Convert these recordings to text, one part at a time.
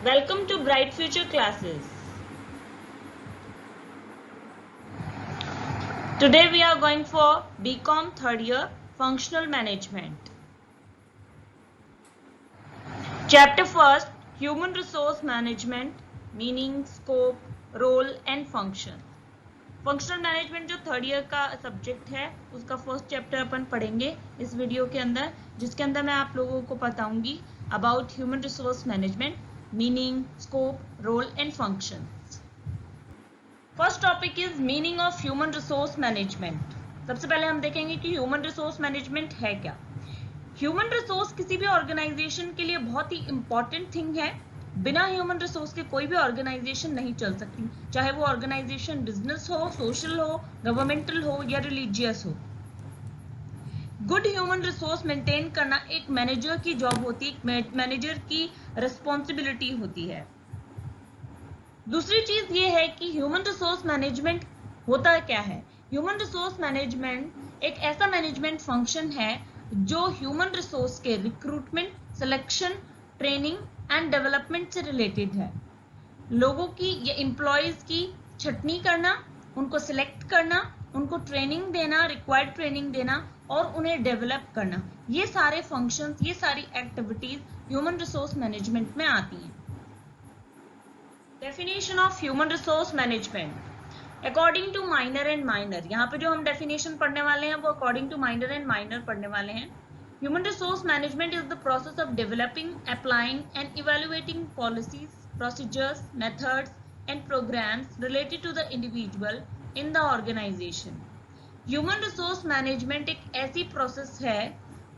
Welcome to Bright Future classes. Today we are going for BCom third year Functional Management. Chapter first, Human Resource Management, Meaning, Scope, Role and Function. Functional management जो third year का subject है उसका first chapter अपन पढ़ेंगे इस video के अंदर, जिसके अंदर मैं आप लोगों को बताऊंगी about human resource management, meaning, scope, role and function. First topic is meaning of human resource management. सबसे पहले हम देखेंगे कि ह्यूमन रिसोर्स मैनेजमेंट है क्या. ह्यूमन रिसोर्स किसी भी ऑर्गेनाइजेशन के लिए बहुत ही इंपॉर्टेंट थिंग है. बिना ह्यूमन रिसोर्स के कोई भी ऑर्गेनाइजेशन नहीं चल सकती, चाहे वो ऑर्गेनाइजेशन बिजनेस हो, सोशल हो, गवर्नमेंटल हो या रिलीजियस हो. गुड ह्यूमन रिसोर्स मेंटेन करना एक मैनेजर की जॉब होती है, मैनेजर की रिस्पॉन्सिबिलिटी होती है. दूसरी चीज ये है कि ह्यूमन रिसोर्स मैनेजमेंट होता क्या है. ह्यूमन रिसोर्स मैनेजमेंट एक ऐसा मैनेजमेंट फंक्शन है जो ह्यूमन रिसोर्स के recruitment, selection, training and development से रिलेटेड है. लोगों की या एम्प्लॉयज की छटनी करना, उनको सिलेक्ट करना, उनको ट्रेनिंग देना, रिक्वायर्ड ट्रेनिंग देना और उन्हें डेवलप करना, ये सारे फंक्शंस, ये सारी एक्टिविटीज ह्यूमन रिसोर्स मैनेजमेंट में आती हैं. Definition of human resource management according to Miner and Miner. यहाँ पे जो हम डेफिनेशन पढ़ने वाले हैं वो according to Miner and Miner पढ़ने वाले हैं. Human resource management is the process of developing, applying and evaluating policies, procedures, methods and programs related to the individual in the organization. Human resource management एक ऐसी process है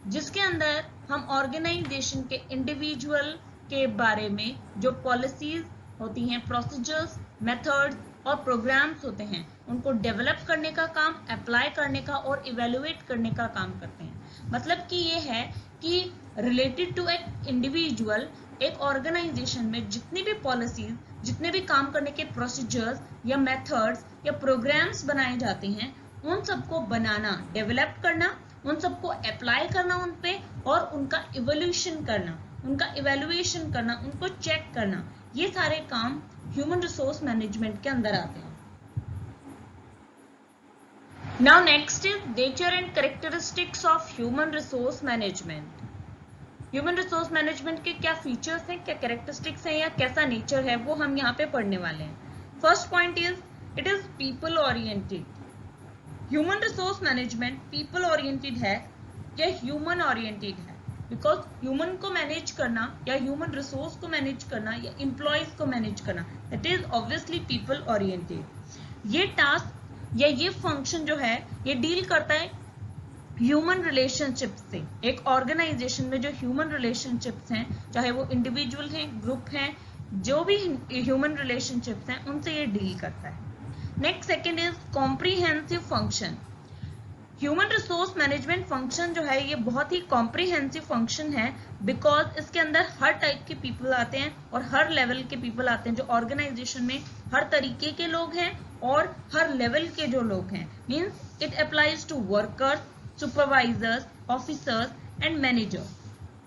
जिसके अंदर हम organization के individual के बारे में जो policies होती हैं, procedures, methods और programs होते हैं, उनको develop करने का काम, apply करने का और evaluate करने का काम करते हैं. मतलब कि ये है कि रिलेटेड टू एक इंडिविजुअल, एक ऑर्गेनाइजेशन में जितनी भी पॉलिसीज, जितने भी काम करने के प्रोसीजर्स या मेथड्स या प्रोग्राम्स बनाए जाते हैं, उन सबको बनाना, डेवलप करना, उन सबको अप्लाई करना उन पे और उनका इवोल्यूशन करना, उनका इवैल्यूएशन करना, उनको चेक करना, ये सारे काम ह्यूमन रिसोर्स मैनेजमेंट के अंदर आते हैं. Now next is nature and characteristics of human resource management. Human resource management के क्या फीचर्स हैं, क्या कैरेक्टरिस्टिक्स हैं या कैसा नेचर है, वो हम यहाँ पे पढ़ने वाले हैं. First point is it is people oriented. Human resource management people oriented है या ह्यूमन ओरिएंटेड है, बिकॉज ह्यूमन को मैनेज करना या ह्यूमन रिसोर्स को मैनेज करना या एम्प्लॉयज को मैनेज करना, it is obviously people oriented. ये टास्क या ये फंक्शन जो है ये डील करता है ह्यूमन रिलेशनशिप्स से. एक ऑर्गेनाइजेशन में जो ह्यूमन रिलेशनशिप्स हैं, चाहे वो इंडिविजुअल हैं, ग्रुप हैं, जो भी ह्यूमन रिलेशनशिप्स हैं, उनसे ये डील करता है. Next second is comprehensive function. Human resource management function जो है ये बहुत ही कॉम्प्रिहेंसिव फंक्शन है, बिकॉज इसके अंदर हर टाइप के पीपल आते हैं और हर लेवल के पीपल आते हैं. जो ऑर्गेनाइजेशन में हर तरीके के लोग हैं और हर लेवल के जो लोग हैं, means it applies to workers, supervisors, officers and manager.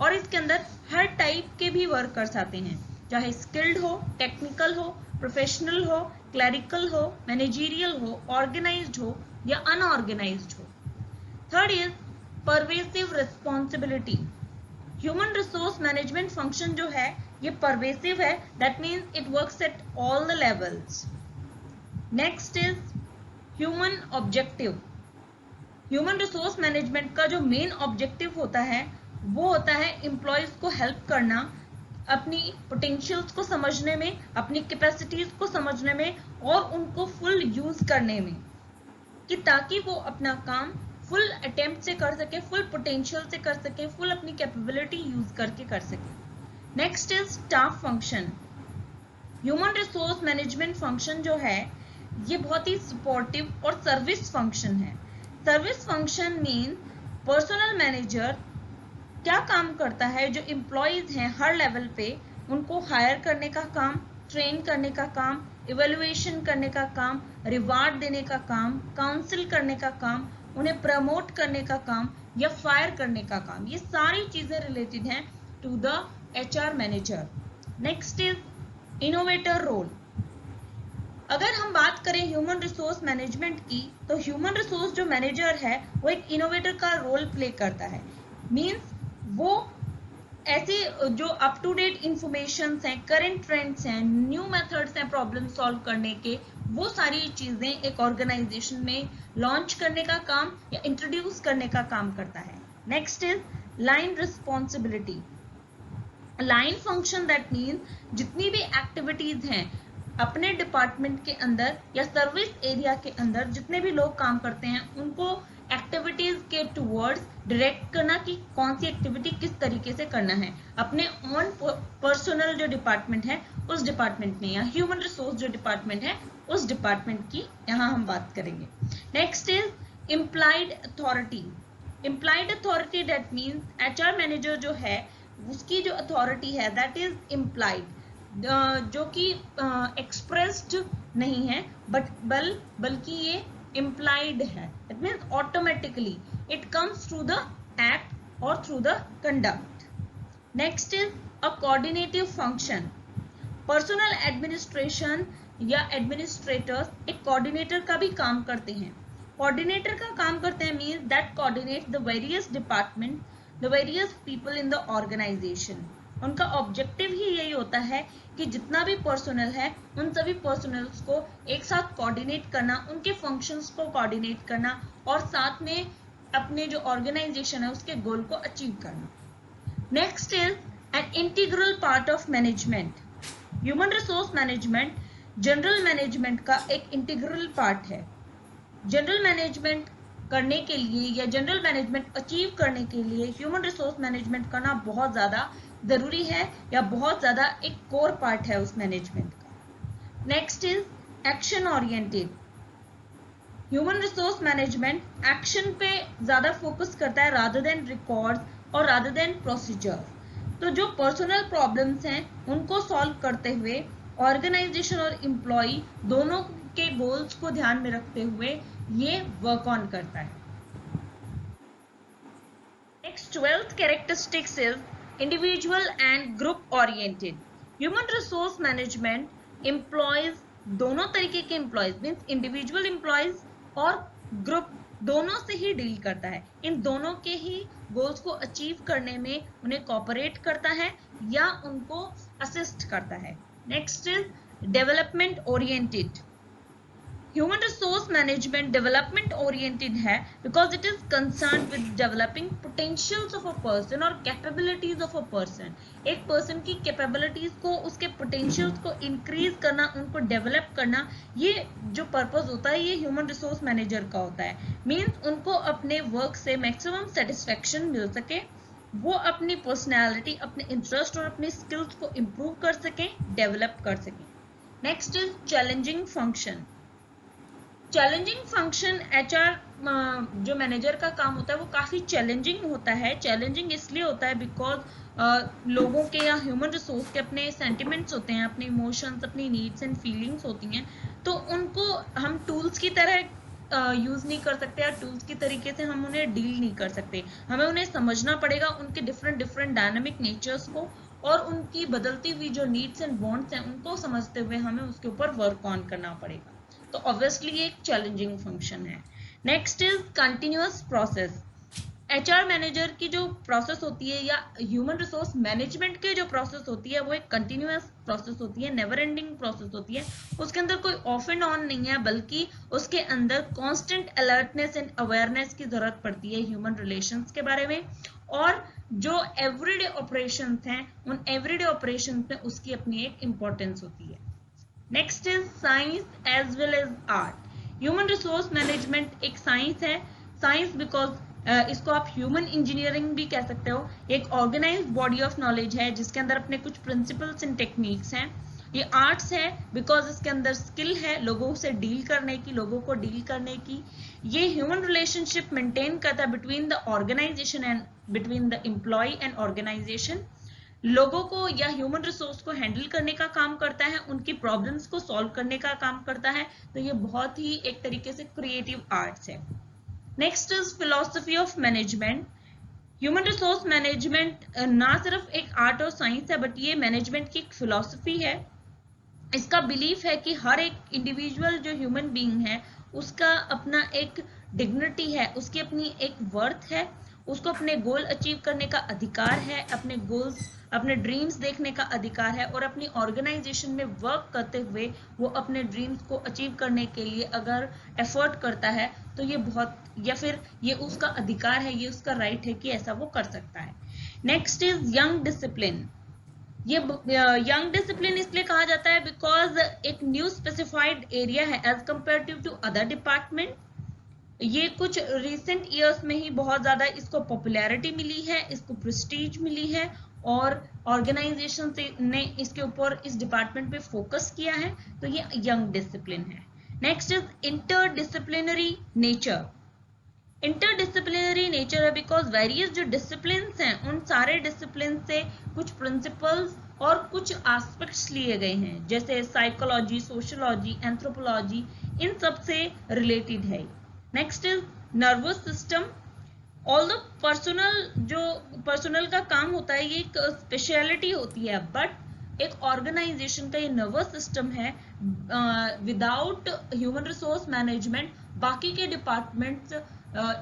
और इसके अंदर हर टाइप के भी वर्कर्स आते हैं, चाहे स्किल्ड हो, टेक्निकल हो, प्रोफेशनल हो, क्लरिकल हो, मैनेजरियल हो, ऑर्गेनाइज्ड हो या अनऑर्गेनाइज्ड हो. Third is pervasive responsibility. Human resource management function जो है ये परवेसिव है, that means it works at all the levels. Next is human objective. Human resource management का जो मेन ऑब्जेक्टिव होता है वो होता है एम्प्लॉयज को हेल्प करना, अपनी पोटेंशियल्स को समझने में, अपनी कैपेसिटीज को समझने में और उनको फुल यूज करने में, कि ताकि वो अपना काम फुल अटेम्प्ट से कर सके, फुल पोटेंशियल से कर सके, फुल अपनी कैपेबिलिटी यूज करके कर सके. Next is staff function. Human resource management function जो है ये बहुत ही सपोर्टिव और सर्विस फंक्शन है. Service function mean personal manager क्या काम करता है, जो एम्प्लॉयज हैं हर लेवल पे उनको हायर करने का काम, ट्रेन करने का काम, इवैल्यूएशन करने का काम, रिवार्ड देने का काम, काउंसिल करने का काम, उन्हें प्रमोट करने का काम या फायर करने का काम, ये सारी चीजें रिलेटेड हैं to the HR manager. Next is innovator role. अगर हम बात करें ह्यूमन रिसोर्स मैनेजमेंट की, तो ह्यूमन रिसोर्स जो मैनेजर है वो एक इनोवेटर का रोल प्ले करता है। मींस वो ऐसी जो अप टू डेट इंफॉर्मेशन हैं, करंट ट्रेंड्स हैं, न्यू मेथड्स हैं प्रॉब्लम सॉल्व करने के, वो सारी चीजें एक ऑर्गेनाइजेशन में लॉन्च करने का काम या इंट्रोड्यूस करने का काम करता है। Next is line responsibility. Line function that means जितनी भी एक्टिविटीज हैं अपने डिपार्टमेंट के अंदर या सर्विस एरिया के अंदर जितने भी लोग काम करते हैं उनको एक्टिविटीज के टुवर्ड्स डायरेक्ट करना कि कौन सी एक्टिविटी किस तरीके से करना है अपने ऑन पर्सनल जो डिपार्टमेंट है उस डिपार्टमेंट में, या ह्यूमन रिसोर्स जो डिपार्टमेंट है उस डिपार्टमेंट की यहाँ हम बात करेंगे। Next is implied authority. Implied authority that means HR manager जो है उसकी जो अथॉरिटी है दैट इज इम्प्लाइड, जो कि एक्सप्रेस्ड नहीं है बल्कि ये इम्प्लाइड है। It means automatically it comes through the act और through the conduct. Next is a coordinative function. Personal administration या एडमिनिस्ट्रेटर्स एक कोऑर्डिनेटर का भी काम करते हैं। कोऑर्डिनेटर का काम करते हैं means that coordinate the various department, the various people in the organization. उनका ऑब्जेक्टिव ही यही होता है कि जितना भी पर्सनल है उन सभी पर्सनल्स को एक साथ कोऑर्डिनेट करना, उनके फंक्शंस को कोऑर्डिनेट करना और साथ में अपने जो ऑर्गेनाइजेशन है उसके गोल को अचीव करना। Next is an integral part of management. Human resource management general management का एक इंटीग्रल पार्ट है। जनरल मैनेजमेंट करने के लिए या जनरल मैनेजमेंट अचीव करने के लिए ह्यूमन रिसोर्स मैनेजमेंट करना बहुत ज़्यादा जरूरी है या बहुत ज़्यादा एक कोर पार्ट है उस मैनेजमेंट का। Next is action oriented. Human resource management action पे ज़्यादा फोकस करता है रादर देन रिकॉर्ड्स और रादर देन प्रोसीजर। तो जो पर्सनल प्रॉब्लम्स हैं उनको सॉल्व करते हुए ऑर्गेनाइजेशन और एम्प्लॉय दोनों के गोल्स को ध्यान में रखते हुए ये वर्क ऑन करता है। Next 12th characteristics is individual and group oriented. Human resource management employees, दोनों तरीके के एम्प्लॉयज मीन्स इंडिविजुअल एम्प्लॉयज और ग्रुप दोनों से ही डील करता है। इन दोनों के ही गोल्स को अचीव करने में उन्हें कोऑपरेट करता है या उनको असिस्ट करता है। Next is development oriented. Human resource management development oriented है because it is concern with developing potentials of a person और कैपेबिलिटीज ऑफ अ पर्सन। एक पर्सन की कैपेबिलिटीज को, उसके पोटेंशियल्स को इंक्रीज करना, उनको डेवलप करना, ये जो पर्पस होता है ये ह्यूमन रिसोर्स मैनेजर का होता है। मीन्स उनको अपने वर्क से मैक्सिमम सेटिस्फेक्शन मिल सके, वो अपनी पर्सनैलिटी, अपने इंटरेस्ट और अपने स्किल्स को इम्प्रूव कर सकें, डेवलप कर सकें। Next is challenging function. Challenging function HR जो मैनेजर का काम होता है वो काफ़ी चैलेंजिंग होता है। चैलेंजिंग इसलिए होता है बिकॉज लोगों के या ह्यूमन रिसोर्स के अपने सेंटिमेंट्स होते हैं, अपने इमोशंस, अपनी नीड्स एंड फीलिंग्स होती हैं, तो उनको हम टूल्स की तरह यूज़ नहीं कर सकते या टूल्स की तरीके से हम उन्हें डील नहीं कर सकते। हमें उन्हें समझना पड़ेगा, उनके डिफरेंट डायनामिक नेचर्स को और उनकी बदलती हुई जो नीड्स एंड वांट्स हैं उनको समझते हुए हमें उसके ऊपर वर्क ऑन करना पड़ेगा। तो ऑब्वियसली ये एक चैलेंजिंग फंक्शन है। Next is continuous process. HR manager की जो प्रोसेस होती है या ह्यूमन रिसोर्स मैनेजमेंट की जो प्रोसेस होती है वो एक कंटिन्यूअस प्रोसेस होती है, नेवर एंडिंग प्रोसेस होती है। उसके अंदर कोई ऑफ एंड ऑन नहीं है, बल्कि उसके अंदर कांस्टेंट अलर्टनेस एंड अवेयरनेस की जरूरत पड़ती है ह्यूमन रिलेशंस के बारे में, और जो एवरीडे ऑपरेशंस हैं उन एवरीडे ऑपरेशंस में उसकी अपनी एक इम्पोर्टेंस होती है। Next is science as well as art. Human resource management एक साइंस है। साइंस बिकॉज इसको आप ह्यूमन इंजीनियरिंग भी कह सकते हो। एक ऑर्गेनाइज्ड बॉडी ऑफ नॉलेज है जिसके अंदर अपने कुछ प्रिंसिपल्स एंड टेक्निक्स हैं। ये आर्ट्स है बिकॉज इसके अंदर स्किल है लोगों से डील करने की, लोगों को डील करने की। ये ह्यूमन रिलेशनशिप मेंटेन करता है between the organisation and between the employ and organization. लोगों को या ह्यूमन रिसोर्स को हैंडल करने का काम करता है, उनकी प्रॉब्लम्स को सॉल्व करने का काम करता है। तो ये बहुत ही एक तरीके से क्रिएटिव आर्ट्स है। Next is philosophy of management. Human resource management ना सिर्फ एक आर्ट और साइंस है, बट ये मैनेजमेंट की एक फिलॉसफी है। इसका बिलीफ है कि हर एक इंडिविजुअल जो ह्यूमन बीइंग है उसका अपना एक डिग्निटी है, उसकी अपनी एक वर्थ है, उसको अपने गोल अचीव करने का अधिकार है, अपने गोल्स अपने ड्रीम्स देखने का अधिकार है, और अपनी ऑर्गेनाइजेशन में वर्क करते हुए वो अपने ड्रीम्स को अचीव करने के लिए अगर एफर्ट करता है तो ये बहुत, या फिर ये उसका अधिकार है, ये उसका राइट है कि ऐसा वो कर सकता है। Next is young discipline. ये यंग डिसिप्लिन इसलिए कहा जाता है बिकॉज एक न्यू स्पेसिफाइड एरिया है as comparative to other department. ये कुछ रिसेंट ईयर्स में ही बहुत ज्यादा इसको पॉपुलैरिटी मिली है, इसको प्रेस्टीज मिली है, और ऑर्गेनाइजेशन ने इसके ऊपर इस डिपार्टमेंट पे फोकस किया है, तो ये यंग डिसिप्लिन है। Next is interdisciplinary nature. Interdisciplinary nature है बिकॉज वेरियस जो डिसिप्लिन हैं उन सारे डिसिप्लिन से कुछ प्रिंसिपल्स और कुछ एस्पेक्ट्स लिए गए हैं, जैसे साइकोलॉजी, सोशियोलॉजी, एंथ्रोपोलॉजी, इन सब से रिलेटेड है। Next is nervous system. Although personal का काम होता है, ये एक स्पेशलिटी होती है, बट एक ऑर्गेनाइजेशन का ये नर्वस सिस्टम है। विदाउट ह्यूमन रिसोर्स मैनेजमेंट बाकी के डिपार्टमेंट्स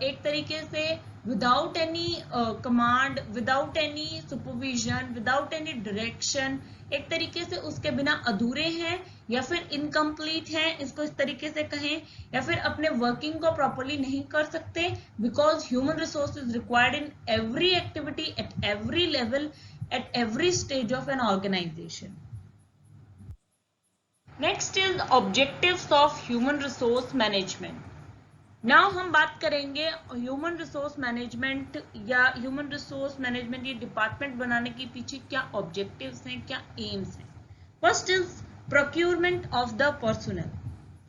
एक तरीके से without any command, without any supervision, without any direction, एक तरीके से उसके बिना अधूरे हैं या फिर इनकम्प्लीट हैं, इसको इस तरीके से कहें, या फिर अपने वर्किंग को प्रॉपरली नहीं कर सकते, because human resource is required in every activity at every level at every stage of an organization. Next is objectives of human resource management. Now हम बात करेंगे ह्यूमन रिसोर्स मैनेजमेंट या ह्यूमन रिसोर्स मैनेजमेंट ये department बनाने के पीछे क्या objectives हैं, क्या एम्स हैं। First is procurement of the personal.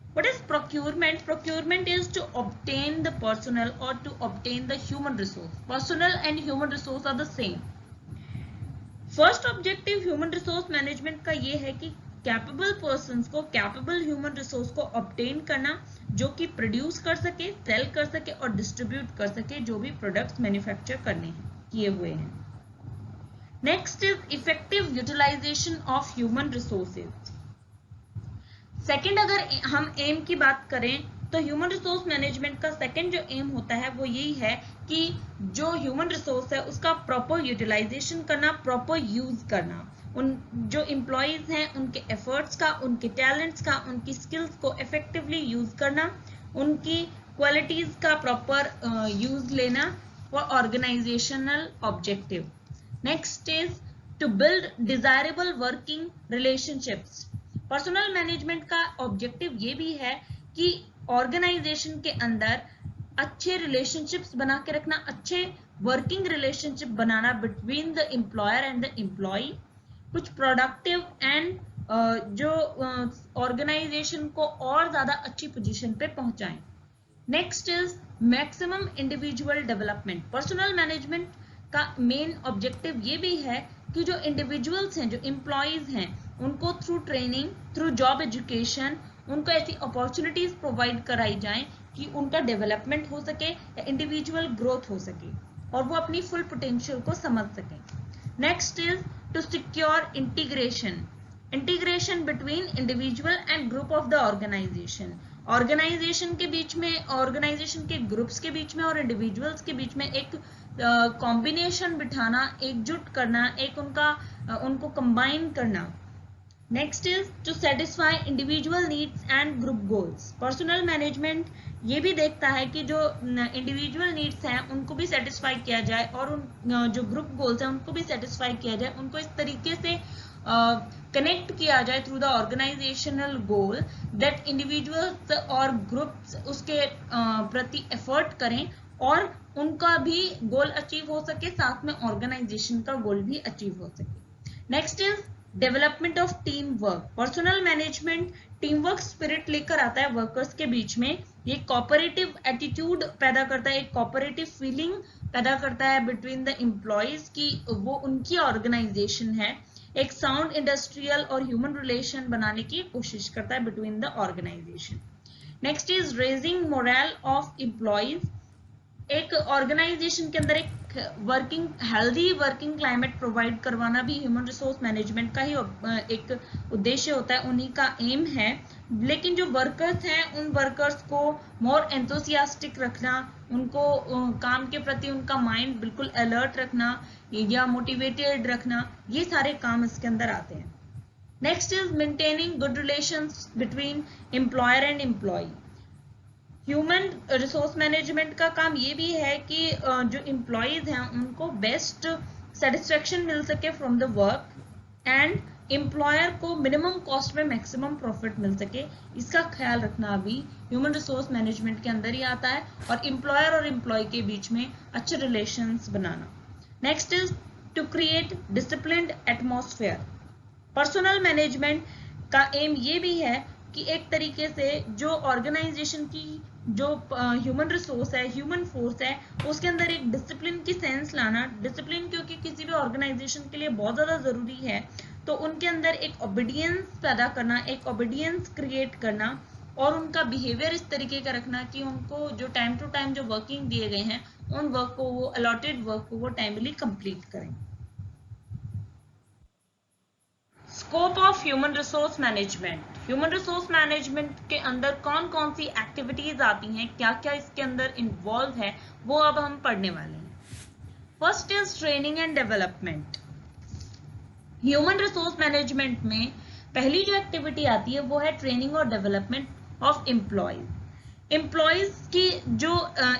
What is procurement? Procurement is to obtain the personal और to obtain the human resource. Personal and human resource are the same. First objective human resource management का ये है कि capable persons को, capable human resource को obtain करना, जो कि प्रोड्यूस कर सके, सेल कर सके और डिस्ट्रीब्यूट कर सके जो भी प्रोडक्ट्स मैन्युफैक्चर करने हैं, किए हुए हैं। Next is effective utilization of human resources. Second, अगर हम एम की बात करें तो ह्यूमन रिसोर्स मैनेजमेंट का सेकेंड जो एम होता है वो यही है कि जो ह्यूमन रिसोर्स है उसका प्रॉपर यूटिलाइजेशन करना, प्रॉपर यूज करना, उन जो एम्प्लॉयज हैं उनके एफर्ट्स का, उनके टैलेंट्स का, उनकी स्किल्स को इफेक्टिवली यूज करना, उनकी क्वालिटीज का प्रॉपर यूज लेना, for organizational objective. Next is to build desirable working relationships. Personal management का ऑब्जेक्टिव ये भी है कि ऑर्गेनाइजेशन के अंदर अच्छे रिलेशनशिप्स बना के रखना, अच्छे वर्किंग रिलेशनशिप बनाना between the employer and the employee, कुछ प्रोडक्टिव एंड जो ऑर्गेनाइजेशन को और ज्यादा अच्छी पोजीशन पे पहुंचाएं। Next is maximum individual development. Personnel management का मेन ऑब्जेक्टिव ये भी है कि जो इंडिविजुअल्स हैं, जो एम्प्लॉयज हैं, उनको through training, through job education, उनको ऐसी अपॉर्चुनिटीज प्रोवाइड कराई जाएं कि उनका डेवलपमेंट हो सके या इंडिविजुअल ग्रोथ हो सके और वो अपनी फुल पोटेंशियल को समझ सकें। Next is to secure integration between individual and group of the organisation. Organisation के बीच में, ऑर्गेनाइजेशन के ग्रुप्स के बीच में और इंडिविजुअल्स के बीच में एक कॉम्बिनेशन बिठाना, एकजुट करना, एक उनको कंबाइन करना। Next is to satisfy individual needs and group goals. Personnel management ये भी देखता है कि जो इंडिविजुअल नीड्स हैं उनको भी सेटिस्फाई किया जाए और उन जो ग्रुप गोल्स हैं उनको भी सेटिस्फाई किया जाए, उनको इस तरीके से कनेक्ट किया जाए through the organisational goal that individuals और ग्रुप्स उसके प्रति एफर्ट करें और उनका भी गोल अचीव हो सके, साथ में ऑर्गेनाइजेशन का गोल भी अचीव हो सके। Next is development of team work. Personal management team work spirit लेकर आता है वर्कर्स के बीच में, ये कोऑपरेटिव एटीट्यूड पैदा करता है, एक कोऑपरेटिव फीलिंग पैदा करता है बिटवीन द एम्प्लॉयज की वो उनकी ऑर्गेनाइजेशन है, एक साउंड इंडस्ट्रियल और ह्यूमन रिलेशन बनाने की कोशिश करता है between the organisation. Next is raising morale of employees. एक ऑर्गेनाइजेशन के अंदर एक working healthy working climate provide करवाना भी ह्यूमन रिसोर्स मैनेजमेंट का ही एक उद्देश्य होता है, उन्हीं का एम है। लेकिन जो वर्कर्स हैं उन वर्कर्स को मोर एंथुसियास्टिक रखना, उनको काम के प्रति उनका माइंड बिल्कुल अलर्ट रखना या मोटिवेटेड रखना, ये सारे काम इसके अंदर आते हैं। Next is maintaining good relations between employer and employee. Human resource management का काम ये भी है कि जो एम्प्लॉयज हैं उनको बेस्ट सेटिस्फेक्शन मिल सके from the work and employer को मिनिमम कॉस्ट में मैक्सिमम प्रॉफिट मिल सके, इसका ख्याल रखना भी ह्यूमन रिसोर्स मैनेजमेंट के अंदर ही आता है, और एम्प्लॉयर और एम्प्लॉय के बीच में अच्छे रिलेशंस बनाना। Next is to create disciplined atmosphere. Personnel management का एम ये भी है कि एक तरीके से जो ऑर्गेनाइजेशन की जो ह्यूमन रिसोर्स है, ह्यूमन फोर्स है, उसके अंदर एक डिसिप्लिन की सेंस लाना। डिसिप्लिन क्योंकि किसी भी ऑर्गेनाइजेशन के लिए बहुत ज़्यादा ज़रूरी है, तो उनके अंदर एक ओबीडियंस पैदा करना, एक ओबीडियंस क्रिएट करना, और उनका बिहेवियर इस तरीके का रखना कि उनको जो टाइम टू टाइम जो वर्किंग दिए गए हैं उन वर्क को वो अलॉटेड वर्क को वो टाइमली कंप्लीट करें। Scope of human resource management. Human resource management के अंदर कौन कौन सी एक्टिविटीज आती हैं, क्या क्या इसके अंदर इन्वॉल्व है, वो अब हम पढ़ने वाले हैं। First is training and development. Human resource management में पहली जो एक्टिविटी आती है वो है ट्रेनिंग और डेवलपमेंट ऑफ एम्प्लॉयज। एम्प्लॉयज की जो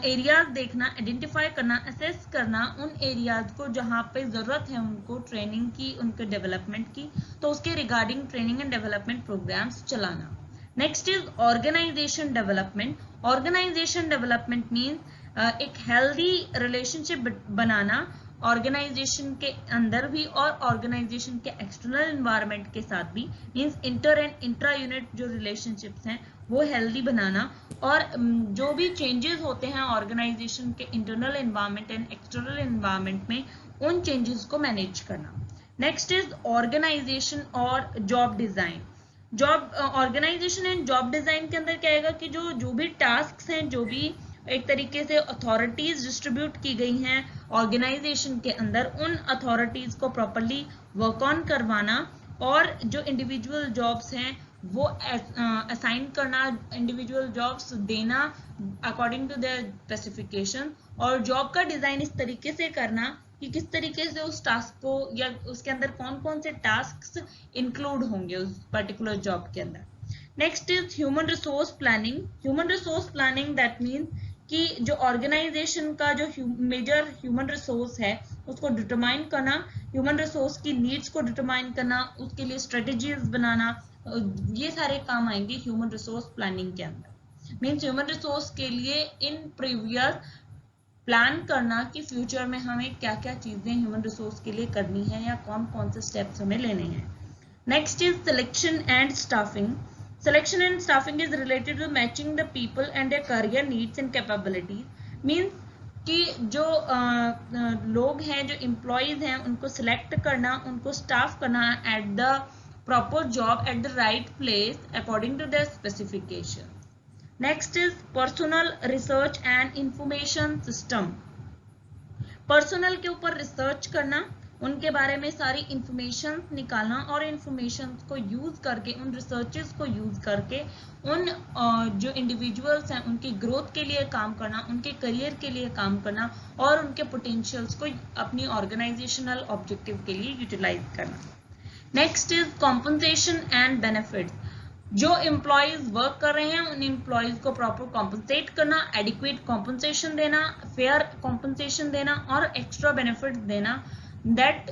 एरियाज देखना, आइडेंटिफाई करना, असेस करना उन एरियाज को जहाँ पे ज़रूरत है उनको ट्रेनिंग की, उनके डेवलपमेंट की, तो उसके regarding training and development programmes चलाना। Next is organisation development. Organisation development means एक हेल्दी रिलेशनशिप बनाना ऑर्गेनाइजेशन के अंदर भी और ऑर्गेनाइजेशन के एक्सटर्नल एनवायरनमेंट के साथ भी, means inter and intra unit जो रिलेशनशिप्स हैं वो हेल्दी बनाना, और जो भी चेंजेस होते हैं ऑर्गेनाइजेशन के internal environment and external environment में, उन चेंजेस को मैनेज करना। नेक्स्ट इज ऑर्गेनाइजेशन और job design. Job organisation and job design के अंदर क्या आएगा कि जो भी टास्क हैं, जो भी एक तरीके से अथॉरिटीज डिस्ट्रीब्यूट की गई हैं ऑर्गेनाइजेशन के अंदर, उन अथॉरिटीज को प्रॉपरली वर्क ऑन करवाना, और जो इंडिविजुअल जॉब्स हैं वो असाइन करना, इंडिविजुअल जॉब्स देना अकॉर्डिंग टू देयर स्पेसिफिकेशन, और जॉब का डिजाइन इस तरीके से करना कि किस तरीके से उस टास्क को या उसके अंदर कौन कौन से टास्क इंक्लूड होंगे उस पर्टिकुलर जॉब के अंदर। Next is human resource planning. Human resource planning that means कि जो ऑर्गेनाइजेशन का जो मेजर ह्यूमन रिसोर्स है उसको डिटरमाइन करना, ह्यूमन रिसोर्स की नीड्स को डिटरमाइन करना, उसके लिए स्ट्रेटेजीज बनाना, ये सारे काम आएंगे ह्यूमन रिसोर्स प्लानिंग के अंदर। मीन्स ह्यूमन रिसोर्स के लिए इन प्रीवियस प्लान करना कि फ्यूचर में हमें क्या क्या चीजें ह्यूमन रिसोर्स के लिए करनी है या कौन कौन से स्टेप्स हमें लेने हैं। Next is selection and staffing. Selection and staffing is related to matching the people and their career needs and capabilities. Means कि जो लोग हैं, जो एम्प्लॉयज हैं, उनको सिलेक्ट करना, उनको स्टाफ करना at the proper job at the right place according to their specification. Next is personnel research and information system. Personnel के ऊपर रिसर्च करना, उनके बारे में सारी इंफॉर्मेशन निकालना, और इंफॉर्मेशन को यूज करके, उन रिसर्चेस को यूज करके उन जो इंडिविजुअल्स हैं उनकी ग्रोथ के लिए काम करना, उनके करियर के लिए काम करना, और उनके पोटेंशियल्स को अपनी ऑर्गेनाइजेशनल ऑब्जेक्टिव के लिए यूटिलाइज करना। Next is compensation and benefits. जो एम्प्लॉयज वर्क कर रहे हैं उन एम्प्लॉयज को प्रॉपर कॉम्पनसेट करना, एडिक्वेट कॉम्पनसेशन देना, फेयर कॉम्पनसेशन देना, और एक्स्ट्रा बेनिफिट देना that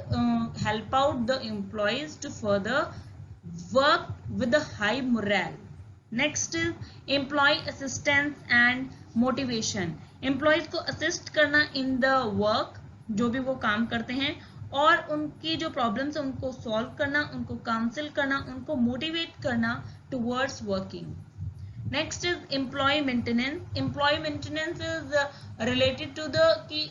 help out the employees to further work with a high morale. Next is employee assistance and motivation. Employees को assist करना in the work, जो भी वो काम करते हैं, और उनकी जो प्रॉब्लम्स है उनको सॉल्व करना, उनको काउंसिल करना, उनको मोटिवेट करना towards working. Next is employee maintenance. Employee maintenance is related to the कि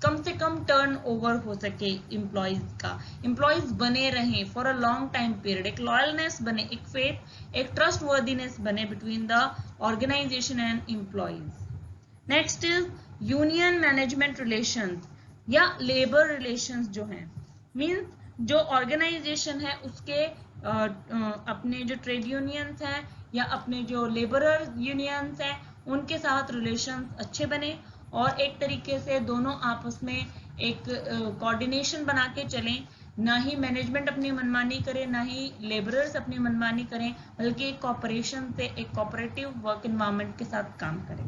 कम से कम टर्न ओवर हो सके एम्प्लॉयज का, एम्प्लॉयज बने रहें for a long time period, एक लॉयलनेस बने, एक फेथ, एक ट्रस्ट वर्दीनेस बने between the organisation and employees. Next is union management relations. या लेबर रिलेशंस जो हैं, मींस जो ऑर्गेनाइजेशन है उसके अपने जो ट्रेड यूनियंस हैं या अपने जो लेबरर यूनियंस हैं उनके साथ रिलेशंस अच्छे बने और एक तरीके से दोनों आपस में एक कोऑर्डिनेशन बना के चलें, ना ही मैनेजमेंट अपनी मनमानी करे ना ही लेबरर्स अपनी मनमानी करें, बल्कि एक कॉपरेशन से एक कोऑपरेटिव वर्क एनवायरनमेंट के साथ काम करें।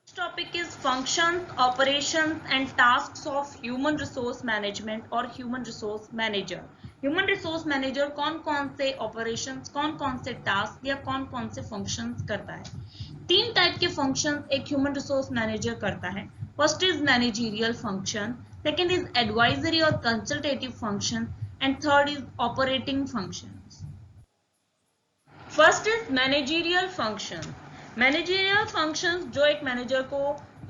Topic is functions, operations and tasks of human resource management और human resource manager. Human resource manager कौन कौन से operations, कौन कौन से tasks या कौन कौन से functions करता है? तीन टाइप के functions एक human resource manager करता है. First is managerial function, second is advisory और consultative function and third is operating functions. First is managerial function. Managerial functions जो एक मैनेजर को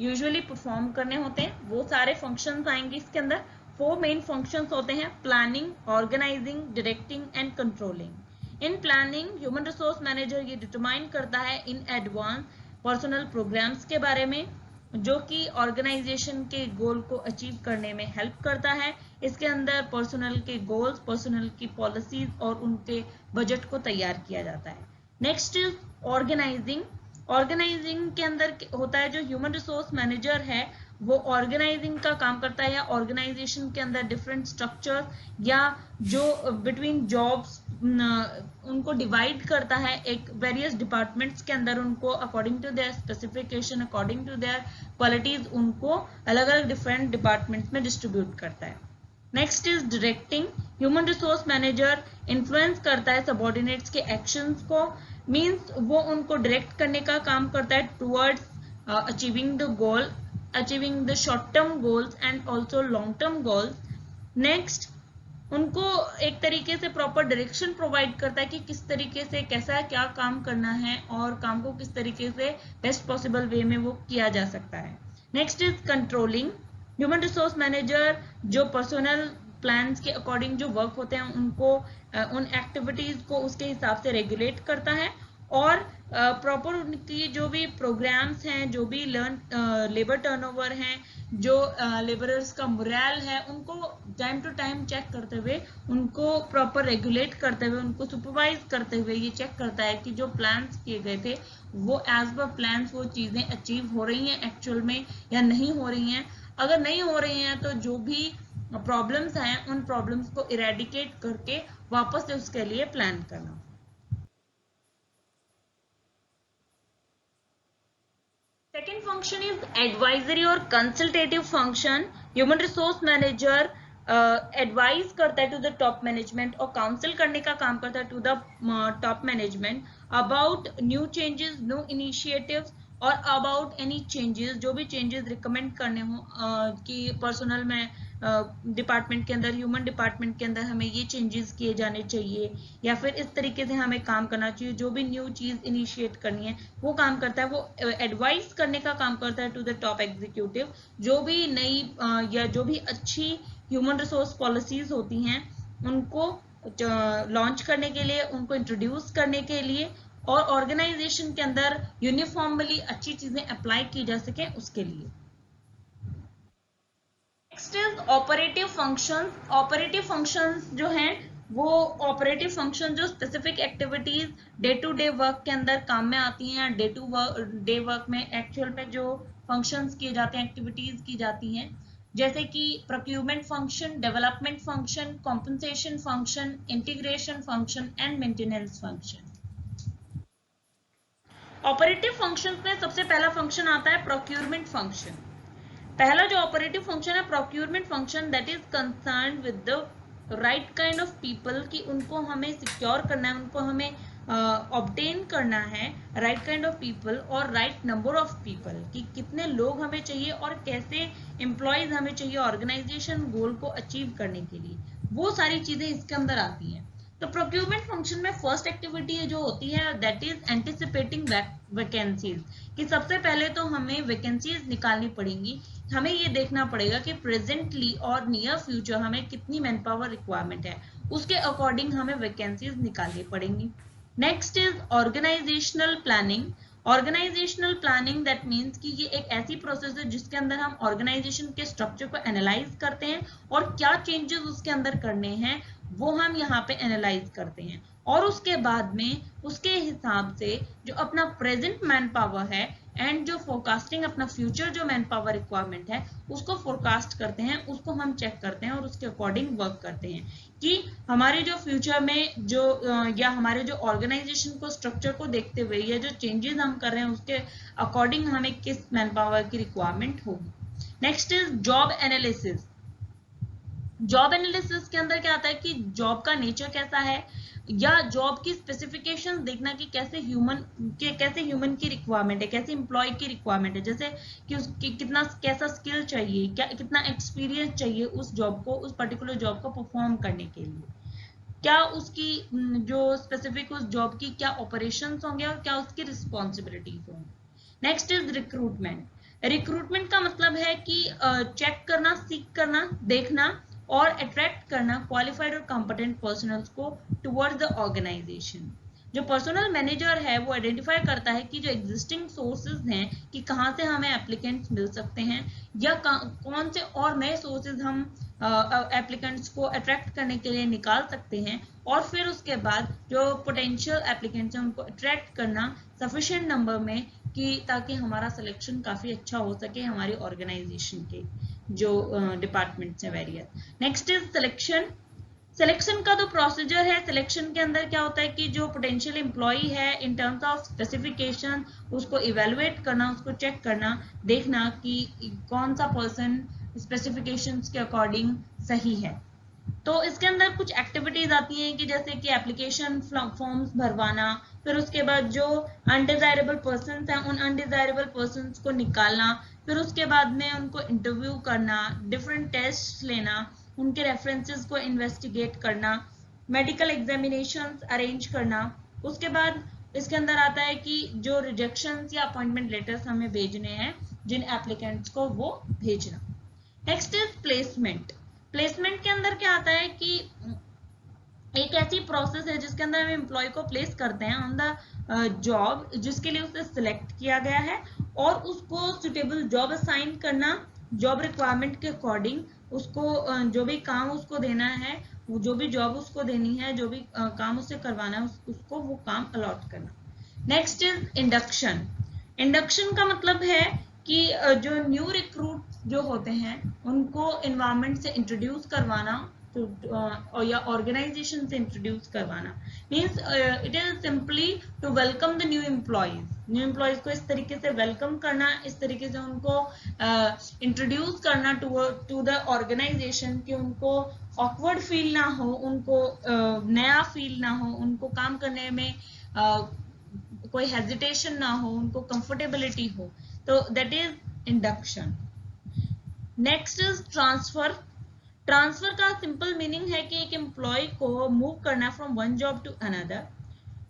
यूजुअली परफॉर्म करने होते हैं वो सारे फंक्शंस आएंगे इसके अंदर। 4 मेन फंक्शंस होते हैं: planning, organising, directing and controlling. In planning human resource manager ये डिटरमाइन करता है इन एडवांस पर्सनल प्रोग्राम्स के बारे में जो कि ऑर्गेनाइजेशन के गोल को अचीव करने में हेल्प करता है। इसके अंदर पर्सनल के गोल्स, पर्सनल की पॉलिसीज और उनके बजट को तैयार किया जाता है। Next is organising. ऑर्गेनाइजिंग के अंदर होता है जो ह्यूमन रिसोर्स मैनेजर है वो ऑर्गेनाइजिंग का काम करता है या ऑर्गेनाइजेशन के अंदर डिफरेंट स्ट्रक्चर या जो बिटवीन जॉब्स उनको डिवाइड करता है एक वेरियस डिपार्टमेंट्स के अंदर, उनको according to their specification, according to their qualities उनको अलग अलग डिफरेंट डिपार्टमेंट्स में डिस्ट्रीब्यूट करता है। Next is directing. Human resource manager influence करता है सबऑर्डिनेट्स के एक्शंस को, मींस वो उनको डायरेक्ट करने का काम करता है towards achieving the goal, achieving the short term goals and also long term goals. Next उनको एक तरीके से प्रॉपर डायरेक्शन प्रोवाइड करता है कि किस तरीके से कैसा क्या काम करना है और काम को किस तरीके से बेस्ट पॉसिबल वे में वो किया जा सकता है। Next is controlling. Human resource manager जो पर्सनल प्लान्स के अकॉर्डिंग जो वर्क होते हैं उनको उन एक्टिविटीज को उसके हिसाब से रेगुलेट करता है और प्रॉपर उनकी जो भी प्रोग्राम्स हैं, जो भी लेबर टर्नओवर हैं, जो लेबरर्स का मोरल है, उनको टाइम टू टाइम चेक करते हुए, उनको प्रॉपर रेगुलेट करते हुए, उनको सुपरवाइज करते हुए ये चेक करता है कि जो प्लान्स किए गए थे वो एज पर प्लान्स वो चीज़ें अचीव हो रही हैं एक्चुअल में या नहीं हो रही हैं। अगर नहीं हो रही हैं तो जो भी प्रॉब्लम्स हैं उन प्रॉब्लम्स को इरेडिकेट करके वापस से उसके लिए प्लान करना। सेकेंड फंक्शन इज एडवाइजरी और consultative function. Human resource manager advise करता है टू द टॉप मैनेजमेंट और काउंसिल करने का काम करता है to the top management about new changes, new initiatives और अबाउट एनी चेंजेस, जो भी चेंजेस रिकमेंड करने हो कि पर्सनल में डिपार्टमेंट के अंदर, ह्यूमन डिपार्टमेंट के अंदर हमें ये चेंजेस किए जाने चाहिए या फिर इस तरीके से हमें काम करना चाहिए, जो भी न्यू चीज इनिशिएट करनी है वो काम करता है। वो एडवाइस करने का काम करता है टू द टॉप एग्जीक्यूटिव, जो भी नई या जो भी अच्छी ह्यूमन रिसोर्स पॉलिसीज होती हैं उनको लॉन्च करने के लिए, उनको इंट्रोड्यूस करने के लिए और ऑर्गेनाइजेशन के अंदर यूनिफॉर्मली अच्छी चीजें अप्लाई की जा सके उसके लिए। Next is operative functions. Operative functions जो हैं वो ऑपरेटिव फंक्शन जो specific activities day to day work के अंदर काम में आती हैं, डे टू डे वर्क में एक्चुअल में जो फंक्शंस किए जाते हैं, एक्टिविटीज की जाती हैं, जैसे कि procurement function, development function, compensation function, integration function and maintenance function. Operative functions में सबसे पहला फंक्शन आता है प्रोक्यूरमेंट फंक्शन। पहला जो ऑपरेटिव फंक्शन है procurement function, that is concern with the right kind of people, कि उनको हमें सिक्योर करना है, उनको हमें ऑब्टेन करना है राइट काइंड ऑफ पीपल और राइट नंबर ऑफ पीपल, कि कितने लोग हमें चाहिए और कैसे एम्प्लॉयज हमें चाहिए ऑर्गेनाइजेशन गोल को अचीव करने के लिए, वो सारी चीजें इसके अंदर आती हैं। तो प्रोक्यूरमेंट फंक्शन में फर्स्ट एक्टिविटी जो होती है दैट इज एंटिसिपेटिंग वैकेंसीज, कि सबसे पहले तो हमें वैकेंसीज निकालनी पड़ेंगी, हमें ये देखना पड़ेगा कि प्रेजेंटली और नियर फ्यूचर हमें कितनी मैन पावर रिक्वायरमेंट है, उसके अकॉर्डिंग हमें वैकेंसीज निकालनी पड़ेंगी। Next is organisational planning. Organisational planning that means कि ये एक ऐसी प्रोसेस है जिसके अंदर हम ऑर्गेनाइजेशन के स्ट्रक्चर को एनालाइज करते हैं और क्या चेंजेस उसके अंदर करने हैं वो हम यहाँ पे एनालाइज करते हैं, और उसके बाद में उसके हिसाब से जो अपना प्रेजेंट मैन पावर है एंड जो फोरकास्टिंग अपना फ्यूचर जो मैन पावर रिक्वायरमेंट है उसको फोरकास्ट करते हैं, उसको हम चेक करते हैं और उसके अकॉर्डिंग वर्क करते हैं कि हमारे जो फ्यूचर में जो या हमारे जो ऑर्गेनाइजेशन को स्ट्रक्चर को देखते हुए या जो चेंजेस हम कर रहे हैं उसके अकॉर्डिंग हमें किस मैन पावर की रिक्वायरमेंट होगी। Next is job analysis. Job analysis के अंदर क्या आता है कि जॉब का नेचर कैसा है या जॉब की स्पेसिफिकेशंस देखना कि कैसे ह्यूमन की रिक्वायरमेंट है, कैसे एम्प्लॉय की रिक्वायरमेंट है, जैसे कि उसकी कितना कैसा स्किल चाहिए, क्या कितना एक्सपीरियंस चाहिए उस जॉब को, उस पर्टिकुलर जॉब को परफॉर्म करने के लिए, क्या उसकी जो स्पेसिफिक उस जॉब की क्या ऑपरेशंस होंगे और क्या उसकी रिस्पॉन्सिबिलिटीज होंगी। Next is recruitment. रिक्रूटमेंट का मतलब है कि चेक करना, सीख करना, देखना और अट्रैक्ट करना क्वालिफाइड और कॉम्पिटेंट पर्सनल्स को टुवर्ड्स द ऑर्गेनाइजेशन। जो पर्सनल मैनेजर है वो आइडेंटिफाई करता है कि जो एग्जिस्टिंग सोर्सेज हैं कि कहाँ से हमें एप्लीकेंट्स मिल सकते हैं या कौन से और नए सोर्सेज हम एप्लीकेंट्स को अट्रैक्ट करने के लिए निकाल सकते हैं, और फिर उसके बाद जो पोटेंशियल एप्लीकेंट्स हैं उनको अट्रैक्ट करना सफिशिएंट नंबर में कि ताकि हमारा सिलेक्शन काफ़ी अच्छा हो सके हमारी ऑर्गेनाइजेशन के जो डिपार्टमेंट्स हैं various. Next is selection. Selection का तो प्रोसीजर है, सिलेक्शन के अंदर क्या होता है कि जो पोटेंशियल एम्प्लॉय है इन टर्म्स ऑफ स्पेसिफिकेशन उसको इवेलुएट करना, उसको चेक करना, देखना कि कौन सा पर्सन स्पेसिफिकेशंस के अकॉर्डिंग सही है। तो इसके अंदर कुछ एक्टिविटीज आती हैं कि जैसे कि एप्लीकेशन फॉर्म्स भरवाना, फिर उसके बाद जो अनडिजायरेबल पर्सन्स हैं उन अनडिजायरेबल पर्सन्स को निकालना, फिर उसके बाद में उनको इंटरव्यू करना, डिफरेंट टेस्ट लेना, उनके रेफरेंसेस को इन्वेस्टिगेट करना, मेडिकल एग्जामिनेशंस अरेंज करना। उसके बाद इसके अंदर आता है कि जो रिजेक्शंस या अपॉइंटमेंट लेटर्स हमें भेजने हैं जिन एप्लीकेंट्स को वो भेजना। Next is placement. प्लेसमेंट के अंदर क्या आता है कि एक ऐसी प्रोसेस है जिसके अंदर हम एम्प्लॉय को प्लेस करते हैं ऑन द जॉब जिसके लिए उसे सिलेक्ट किया गया है, और उसको सुटेबल जॉब असाइन करना, जॉब रिक्वायरमेंट के अकॉर्डिंग उसको जो भी काम उसको देना है, जो भी जॉब उसको देनी है, जो भी काम उससे करवाना है उसको वो काम अलॉट करना। Next is induction. इंडक्शन का मतलब है कि जो न्यू रिक्रूट जो होते हैं उनको एनवायरनमेंट से इंट्रोड्यूस करवाना या ऑर्गेनाइजेशन से इंट्रोड्यूस करवाना। Means it is simply to welcome the new employees को इस तरीके से वेलकम करना, इस तरीके से उनको इंट्रोड्यूस करना टू द ऑर्गेनाइजेशन कि उनको ऑकवर्ड फील ना हो, उनको नया फील ना हो, उनको काम करने में कोई हेजिटेशन ना हो, उनको कंफर्टेबिलिटी हो। तो that is induction. Next is transfer. Transfer का सिंपल मीनिंग है कि एक एम्प्लॉय को मूव करना from one job to another,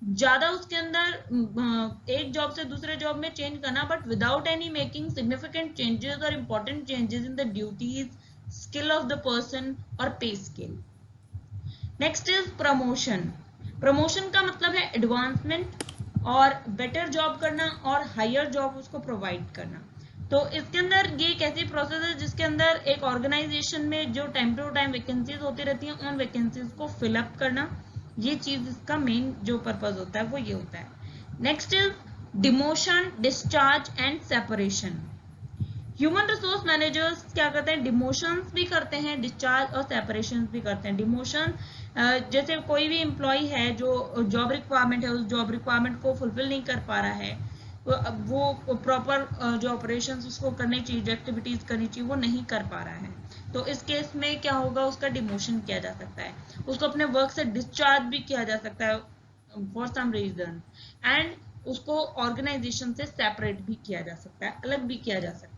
ज्यादा उसके अंदर एक जॉब से दूसरे जॉब में चेंज करना, but without any making significant changes और important changes in the duties, skill of the person और pay scale. Next is promotion. Promotion का मतलब है एडवांसमेंट और बेटर जॉब करना और हायर जॉब उसको प्रोवाइड करना। तो इसके अंदर ये एक ऐसी प्रोसेस है जिसके अंदर एक ऑर्गेनाइजेशन में जो टाइम टू टाइम वैकेंसीज होती रहती हैं उन वैकेंसीज को फिलअप करना, ये चीज इसका मेन जो पर्पस होता है वो ये होता है। Next is demotion, discharge and separation. Human resource managers क्या करते हैं, डिमोशंस भी करते हैं, डिस्चार्ज और सेपरेशन भी करते हैं। डिमोशन जैसे कोई भी एम्प्लॉय है जो जॉब रिक्वायरमेंट है उस जॉब रिक्वायरमेंट को फुलफिल नहीं कर पा रहा है, वो प्रॉपर जो ऑपरेशंस उसको करनी चाहिए, जो एक्टिविटीज करनी चाहिए वो नहीं कर पा रहा है, तो इस केस में क्या होगा, उसका डिमोशन किया जा सकता है, उसको अपने वर्क से डिस्चार्ज भी किया जा सकता है फॉर सम रीजन, एंड उसको ऑर्गेनाइजेशन से सेपरेट भी किया जा सकता है, अलग भी किया जा सकता है।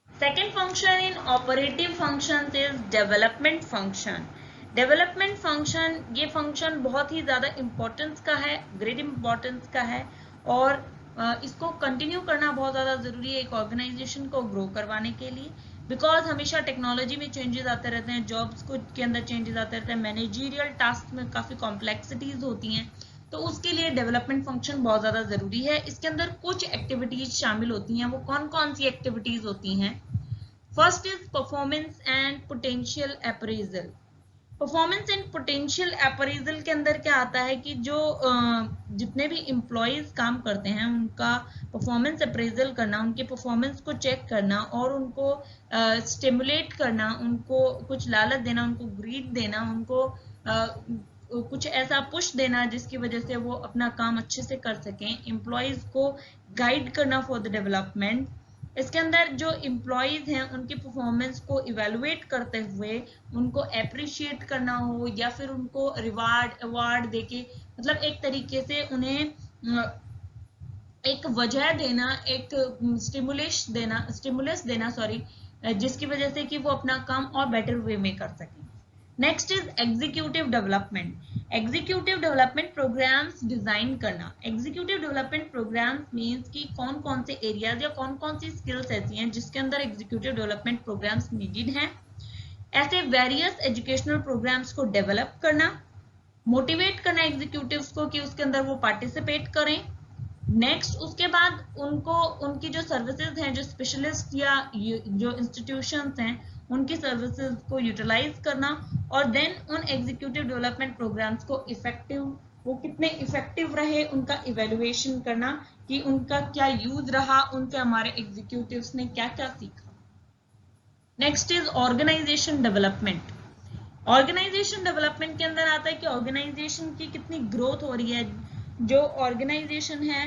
Second function in operative function is development function. Development function, ये फंक्शन बहुत ही ज़्यादा इम्पोर्टेंस का है, ग्रेट इम्पोर्टेंस का है, और इसको कंटिन्यू करना बहुत ज़्यादा ज़रूरी है एक ऑर्गेनाइजेशन को ग्रो करवाने के लिए, बिकॉज हमेशा टेक्नोलॉजी में चेंजेस आते रहते हैं, जॉब्स को के अंदर चेंजेस आते रहते हैं, मैनेजरियल टास्क में काफ़ी कॉम्प्लेक्सिटीज होती हैं, तो उसके लिए डेवलपमेंट फंक्शन बहुत ज्यादा जरूरी है। इसके अंदर कुछ एक्टिविटीज शामिल होती हैं। वो कौन कौन सी एक्टिविटीज होती हैं? First is performance and potential appraisal. Performance and potential appraisal के अंदर क्या आता है कि जो जितने भी एम्प्लॉयज काम करते हैं उनका परफॉर्मेंस अप्रेजल करना, उनके परफॉर्मेंस को चेक करना और उनको स्टिमुलेट करना, उनको कुछ लालच देना, उनको ग्रीड देना, उनको कुछ ऐसा पुश देना जिसकी वजह से वो अपना काम अच्छे से कर सकें, एम्प्लॉयज को गाइड करना फॉर द डेवलपमेंट। इसके अंदर जो एम्प्लॉयज हैं उनकी परफॉर्मेंस को इवेलुएट करते हुए उनको अप्रिशिएट करना हो या फिर उनको रिवार्ड अवार्ड देके, मतलब एक तरीके से उन्हें एक वजह देना, एक स्टिमुलस देना सॉरी, जिसकी वजह से कि वो अपना काम और बेटर वे में कर सकें। Next is executive development. Executive development programmes design करना। एग्जीक्यूटिव डेवलपमेंट प्रोग्राम्स मींस कि कौन कौन से एरियाज या कौन कौन सी स्किल्स ऐसी हैं जिसके अंदर एग्जीक्यूटिव डेवलपमेंट प्रोग्राम्स नीडेड हैं। ऐसे वेरियस एजुकेशनल प्रोग्राम्स को डेवलप करना, मोटिवेट करना एग्जीक्यूटिव्स को कि उसके अंदर वो पार्टिसिपेट करें। नेक्स्ट उसके बाद उनको उनकी जो सर्विसेज हैं, जो स्पेशलिस्ट या जो इंस्टीट्यूशंस हैं उनकी सर्विसेज को यूटिलाइज करना और देन उन एग्जीक्यूटिव डेवलपमेंट प्रोग्राम्स को इफेक्टिव, वो कितने इफेक्टिव रहे उनका इवेल्युएशन करना कि उनका क्या यूज रहा, उनसे हमारे एग्जीक्यूटिव्स ने क्या क्या सीखा। Next is organisation development. Organisation development के अंदर आता है कि ऑर्गेनाइजेशन की कितनी ग्रोथ हो रही है, जो ऑर्गेनाइजेशन है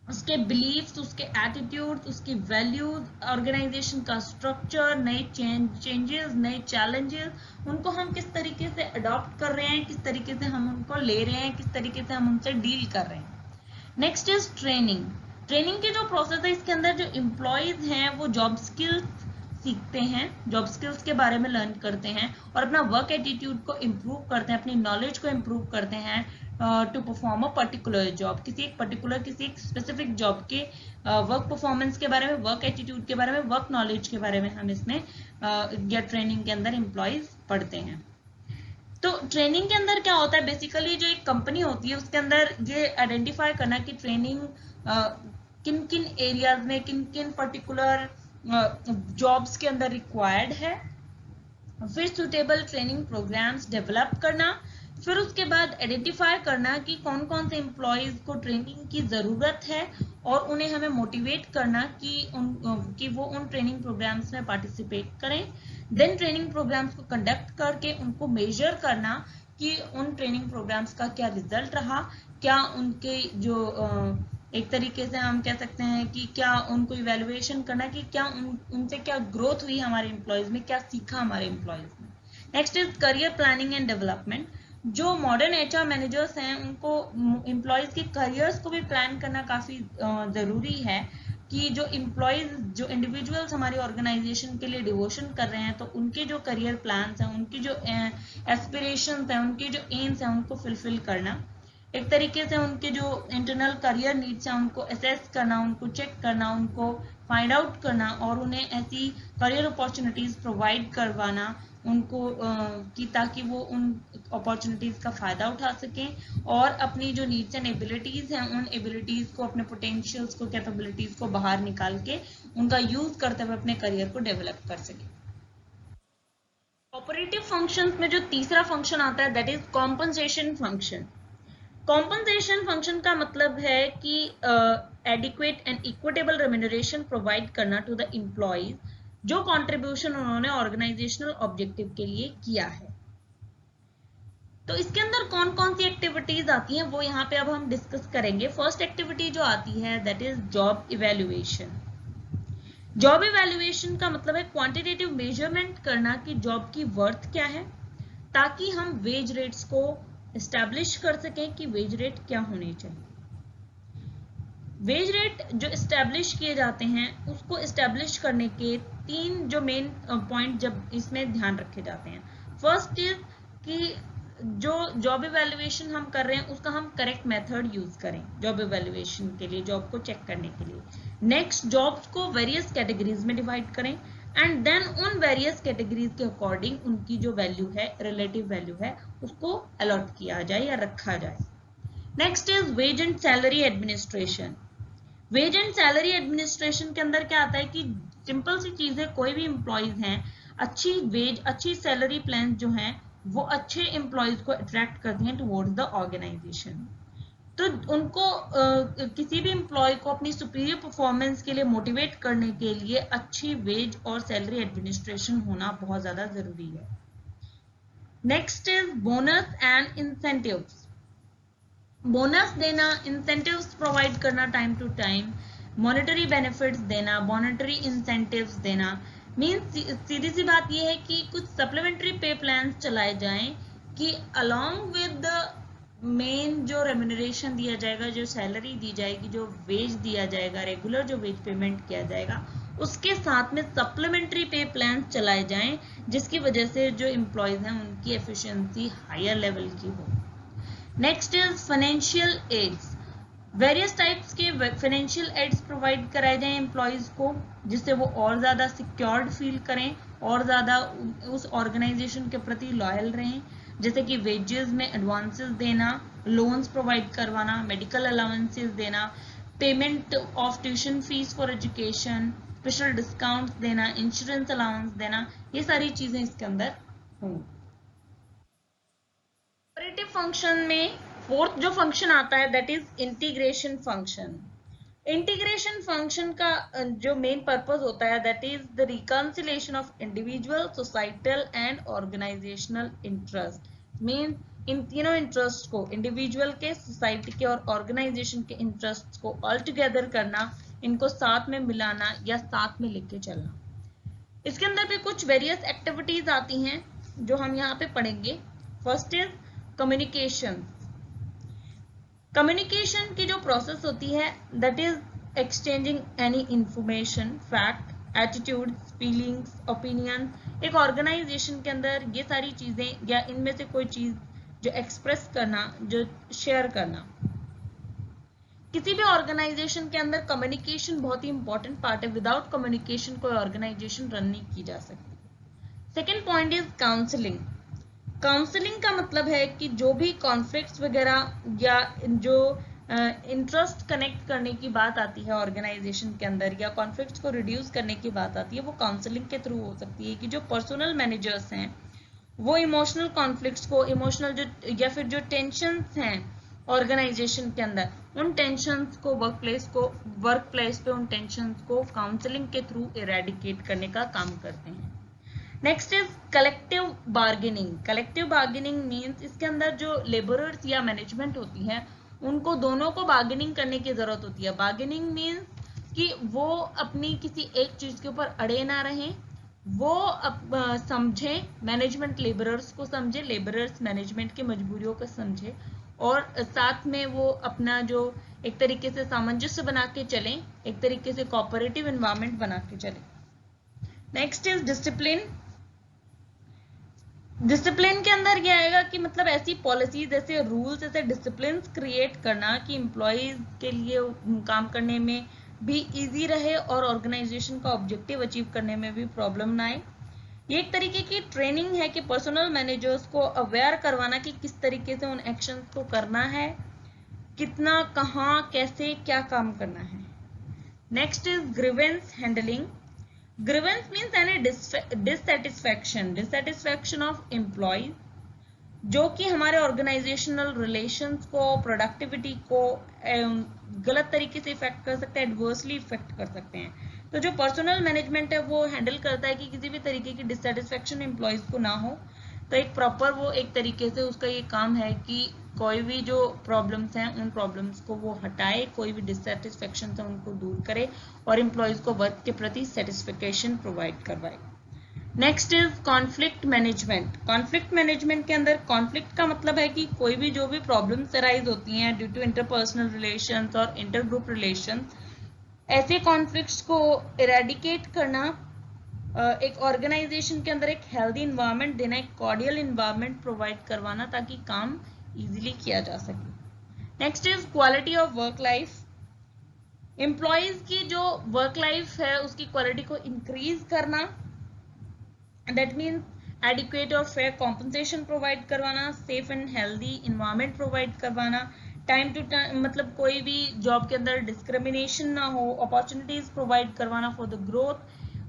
उसके बिलीफ्स, उसके एटीट्यूड्स, उसकी वैल्यूज, ऑर्गेनाइजेशन का स्ट्रक्चर, नए चेंजेस, नए चैलेंजेस, उनको हम किस तरीके से अडॉप्ट कर रहे हैं, किस तरीके से हम उनको ले रहे हैं, किस तरीके से हम उनसे डील कर रहे हैं। Next is training. ट्रेनिंग के जो प्रोसेस है इसके अंदर जो एम्प्लॉयज हैं वो जॉब स्किल्स सीखते हैं, जॉब स्किल्स के बारे में लर्न करते हैं और अपना वर्क एटीट्यूड को इम्प्रूव करते हैं, अपनी नॉलेज को इम्प्रूव करते हैं to perform a particular job. किसी एक स्पेसिफिक जॉब के वर्क परफॉर्मेंस के बारे में, वर्क एटीट्यूड के बारे में, वर्क नॉलेज के बारे में हम इसमें या ट्रेनिंग के अंदर एम्प्लॉयज पढ़ते हैं। तो ट्रेनिंग के अंदर क्या होता है, बेसिकली जो एक कंपनी होती है उसके अंदर ये आइडेंटिफाई करना कि ट्रेनिंग किन किन एरियाज में, किन किन पर्टिकुलर जॉब्स के अंदर रिक्वायर्ड है, फिर सुटेबल ट्रेनिंग प्रोग्राम्स डेवलप करना, फिर उसके बाद आइडेंटिफाई करना कि कौन कौन से एम्प्लॉयज को ट्रेनिंग की ज़रूरत है और उन्हें हमें मोटिवेट करना कि वो उन ट्रेनिंग प्रोग्राम्स में पार्टिसिपेट करें। देन ट्रेनिंग प्रोग्राम्स को कंडक्ट करके उनको मेजर करना कि उन ट्रेनिंग प्रोग्राम्स का क्या रिजल्ट रहा, क्या उनके जो एक तरीके से हम कह सकते हैं कि क्या उनको इवेल्युएशन करना कि क्या उनसे क्या ग्रोथ हुई हमारे एम्प्लॉयज में, क्या सीखा हमारे एम्प्लॉयज ने। Next is career planning and development. जो मॉडर्न एचआर मैनेजर्स हैं उनको एम्प्लॉयज के करियर्स को भी प्लान करना काफी जरूरी है कि जो एम्प्लॉयज, जो इंडिविजुअल्स हमारी ऑर्गेनाइजेशन के लिए डिवोशन कर रहे हैं तो उनके जो करियर प्लान्स हैं, उनकी जो एस्पिरेशंस हैं, उनके जो एम्स हैं उनको फुलफिल करना। एक तरीके से उनके जो इंटरनल करियर नीड्स हैं उनको असेस करना, उनको चेक करना, उनको फाइंड आउट करना और उन्हें ऐसी करियर अपॉर्चुनिटीज प्रोवाइड करवाना उनको कि ताकि वो उन अपॉर्चुनिटीज का फायदा उठा सकें और अपनी जो नीड्स एंड एबिलिटीज हैं उन एबिलिटीज को, अपने पोटेंशियल्स को, कैपेबिलिटीज को बाहर निकाल के उनका यूज करते हुए अपने करियर को डेवलप कर सकें। ऑपरेटिव फंक्शंस में जो तीसरा फंक्शन आता है that is compensation function. Compensation function का मतलब है कि adequate and equitable remuneration provide करना टू द एम्प्लॉयज जो कंट्रीब्यूशन उन्होंने ऑर्गेनाइजेशनल ऑब्जेक्टिव के लिए किया है। तो इसके अंदर कौन कौन सी एक्टिविटीज आती हैं वो यहाँ पे अब हम डिस्कस करेंगे। फर्स्ट एक्टिविटी जो आती है that is job evaluation. Job evaluation का मतलब है क्वांटिटेटिव मेजरमेंट करना कि जॉब की वर्थ क्या है ताकि हम वेज रेट्स को एस्टैब्लिश कर सकें कि वेज रेट क्या होने चाहिए। वेज रेट जो एस्टैब्लिश किए जाते हैं उसको एस्टैब्लिश करने के तीन जो मेन पॉइंट जब इसमें ध्यान रखे जाते हैं। फर्स्ट इज कि जो जॉब इवैल्यूएशन हम कर रहे हैं उसका हम करेक्ट मेथड यूज करें जॉब इवैल्यूएशन के लिए, जॉब को चेक करने के लिए। नेक्स्ट, जॉब्स को वेरियस कैटेगरीज में डिवाइड करें एंड देन उन वेरियस कैटेगरीज के अकॉर्डिंग उनकी जो वैल्यू है, रिलेटिव वैल्यू है, उसको अलॉट किया जाए या रखा जाए। Next is wage and salary administration. Wage and salary administration के अंदर क्या आता है कि सिंपल सी चीज है, कोई भी एम्प्लॉयज हैं, अच्छी वेज अच्छी सैलरी प्लान जो हैं वो अच्छे एम्प्लॉयज को अट्रैक्ट करती हैं टुवर्ड्स द ऑर्गेनाइजेशन। तो उनको किसी भी एम्प्लॉय को अपनी सुपीरियर परफॉर्मेंस के लिए मोटिवेट करने के लिए अच्छी वेज और सैलरी एडमिनिस्ट्रेशन होना बहुत ज्यादा जरूरी है। Next is bonus and incentives. Bonus देना, इंसेंटिव्स प्रोवाइड करना time to time, monetary benefits देना, मॉनेटरी इंसेंटिव्स देना। मीन्स सीधी सी बात यह है कि कुछ सप्लीमेंट्री पे प्लान्स चलाए जाएं कि अलोंग विद द मेन जो रेम्यूनरेशन दिया जाएगा, जो सैलरी दी जाएगी, जो वेज दिया जाएगा, रेगुलर जो वेज पेमेंट किया जाएगा, उसके साथ में सप्लीमेंट्री पे प्लान्स चलाए जाएं जिसकी वजह से जो एम्प्लॉयज हैं उनकी एफिशिएंसी हायर लेवल की हो। Next is financial aids. Various types के फाइनेंशियल एड्स प्रोवाइड कराए जाएं एम्प्लॉयज को जिससे वो और ज़्यादा सिक्योर्ड फील करें और ज़्यादा उस ऑर्गेनाइजेशन के प्रति लॉयल रहें, जैसे कि वेजेस में एडवांसेस देना, लोन्स प्रोवाइड करवाना, मेडिकल अलाउंसेस देना, payment of tuition fees for education, special discounts देना, इंश्योरेंस अलाउंस देना, ये सारी चीज़ें इसके अंदर होंगी। ऑपरेटिव फंक्शन में फोर्थ जो फंक्शन आता है that is integration function. Integration function का जो मेन पर्पस होता है that is the reconciliation of individual, societal and organisational interest. Mean इन तीनों इंटरेस्ट को, इंडिविजुअल के, सोसाइटी के और ऑर्गेनाइजेशन के इंटरेस्ट को ऑल टुगेदर करना, इनको साथ में मिलाना या साथ में लेके चलना। इसके अंदर भी कुछ वेरियस एक्टिविटीज आती हैं जो हम यहाँ पे पढ़ेंगे। First is communication. कम्युनिकेशन की जो प्रोसेस होती है that is exchanging any information, fact, attitudes, feelings, opinion. एक ऑर्गेनाइजेशन के अंदर ये सारी चीजें या इनमें से कोई चीज जो एक्सप्रेस करना, जो शेयर करना। किसी भी ऑर्गेनाइजेशन के अंदर कम्युनिकेशन बहुत ही इंपॉर्टेंट पार्ट है। विदाउट कम्युनिकेशन कोई ऑर्गेनाइजेशन रन नहीं की जा सकती। Second point is counselling. Counselling का मतलब है कि जो भी कॉन्फ्लिक्ट्स वगैरह या जो इंटरेस्ट कनेक्ट करने की बात आती है ऑर्गेनाइजेशन के अंदर या कॉन्फ्लिक्ट्स को रिड्यूस करने की बात आती है, वो काउंसलिंग के थ्रू हो सकती है कि जो पर्सनल मैनेजर्स हैं वो इमोशनल कॉन्फ्लिक्ट्स को, इमोशनल जो या फिर जो टेंशन्स हैं ऑर्गेनाइजेशन के अंदर, उन टेंशन्स को वर्क प्लेस पे उन टेंशन्स को काउंसलिंग के थ्रू इरेडिकेट करने का काम करते हैं। Next is collective bargaining. Collective bargaining means इसके अंदर जो लेबरर्स या मैनेजमेंट होती है उनको दोनों को बार्गेनिंग करने की जरूरत होती है। बार्गेनिंग मीन्स कि वो अपनी किसी एक चीज के ऊपर अड़े ना रहें, वो समझे, मैनेजमेंट लेबरर्स को समझे, लेबरर्स मैनेजमेंट की मजबूरियों को समझे और साथ में वो अपना जो एक तरीके से सामंजस्य बना के चलें, एक तरीके से कोऑपरेटिव एनवायरनमेंट बना के चलें। Next is discipline. डिसिप्लिन के अंदर क्या आएगा कि मतलब ऐसी पॉलिसीज, ऐसे रूल्स, ऐसे डिसिप्लिन क्रिएट करना कि एम्प्लॉयज के लिए काम करने में भी इजी रहे और ऑर्गेनाइजेशन का ऑब्जेक्टिव अचीव करने में भी प्रॉब्लम ना आए। ये एक तरीके की ट्रेनिंग है कि पर्सनल मैनेजर्स को अवेयर करवाना कि किस तरीके से उन एक्शंस को करना है, कितना, कहाँ, कैसे, क्या काम करना है। Next is grievance handling. Grievance means any dissatisfaction of employees जो कि हमारे ऑर्गेनाइजेशनल रिलेशंस को, प्रोडक्टिविटी को गलत तरीके से इफेक्ट कर सकते हैं, एडवर्सली इफेक्ट कर सकते हैं। तो जो पर्सनल मैनेजमेंट है वो हैंडल करता है कि किसी भी तरीके की डिससेटिस्फेक्शन एम्प्लॉयज को ना हो। तो एक प्रॉपर वो एक तरीके से उसका ये काम है कि कोई भी जो प्रॉब्लम्स हैं उन प्रॉब्लम्स को वो हटाए, कोई भी डिससेटिस्फेक्शन है उनको दूर करे और एम्प्लॉयज को वर्क के प्रति सेटिस्फेक्शन प्रोवाइड करवाए। Next is conflict management. Conflict management के अंदर कॉन्फ्लिक्ट का मतलब है कि कोई भी जो भी प्रॉब्लम्स अराइज होती हैं ड्यू टू इंटरपर्सनल रिलेशंस और इंटरग्रुप रिलेशंस, ऐसे कॉन्फ्लिक्ट्स को इरेडिकेट करना, एक ऑर्गेनाइजेशन के अंदर एक हेल्दी इन्वायरमेंट देना, एक कॉर्डियल इन्वायरमेंट प्रोवाइड करवाना ताकि काम इजीली किया जा सके। Next is quality of work life. Employees की जो वर्क लाइफ है उसकी क्वालिटी को इंक्रीज करना, दैट मीन्स एडिक्वेट और फेयर कॉम्पनसेशन प्रोवाइड करवाना, safe and healthy environment provide करवाना, टाइम टू टाइम मतलब कोई भी जॉब के अंदर डिस्क्रिमिनेशन ना हो, अपॉर्चुनिटीज प्रोवाइड करवाना for the growth,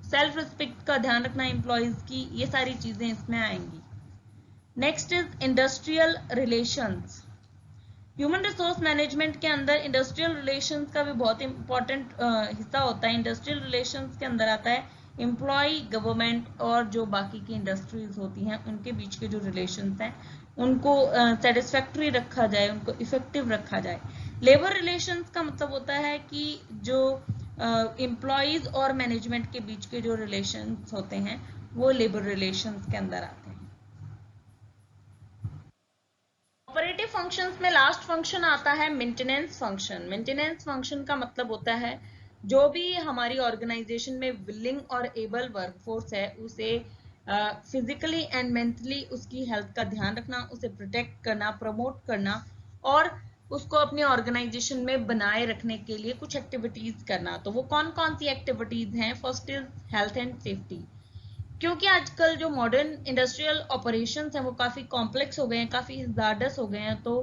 self respect का ध्यान रखना एम्प्लॉयज की, ये सारी चीजें इसमें आएंगी। Next is industrial relations. Human resource management के अंदर इंडस्ट्रियल रिलेशंस का भी बहुत इंपॉर्टेंट हिस्सा होता है। इंडस्ट्रियल रिलेशंस के अंदर आता है एम्प्लॉय, गवर्नमेंट और जो बाकी की इंडस्ट्रीज होती हैं उनके बीच के जो रिलेशंस हैं उनको सेटिस्फैक्ट्री रखा जाए, उनको इफेक्टिव रखा जाए। लेबर रिलेशंस का मतलब होता है कि जो एम्प्लॉयज और मैनेजमेंट के बीच के जो रिलेशंस होते हैं वो लेबर रिलेशंस के अंदर आते हैं। ऑपरेटिव फंक्शंस में लास्ट फंक्शन आता है मेंटेनेंस फंक्शन। मेंटेनेंस फंक्शन का मतलब होता है जो भी हमारी ऑर्गेनाइजेशन में विलिंग और एबल वर्कफोर्स है उसे फिजिकली एंड मेंटली उसकी हेल्थ का ध्यान रखना, उसे प्रोटेक्ट करना, प्रमोट करना और उसको अपनी ऑर्गेनाइजेशन में बनाए रखने के लिए कुछ एक्टिविटीज करना। तो वो कौन कौन सी एक्टिविटीज हैं? First is health and safety. क्योंकि आजकल जो मॉडर्न इंडस्ट्रियल ऑपरेशंस हैं वो काफ़ी कॉम्प्लेक्स हो गए हैं, काफ़ी ज़ारडस हो गए हैं, तो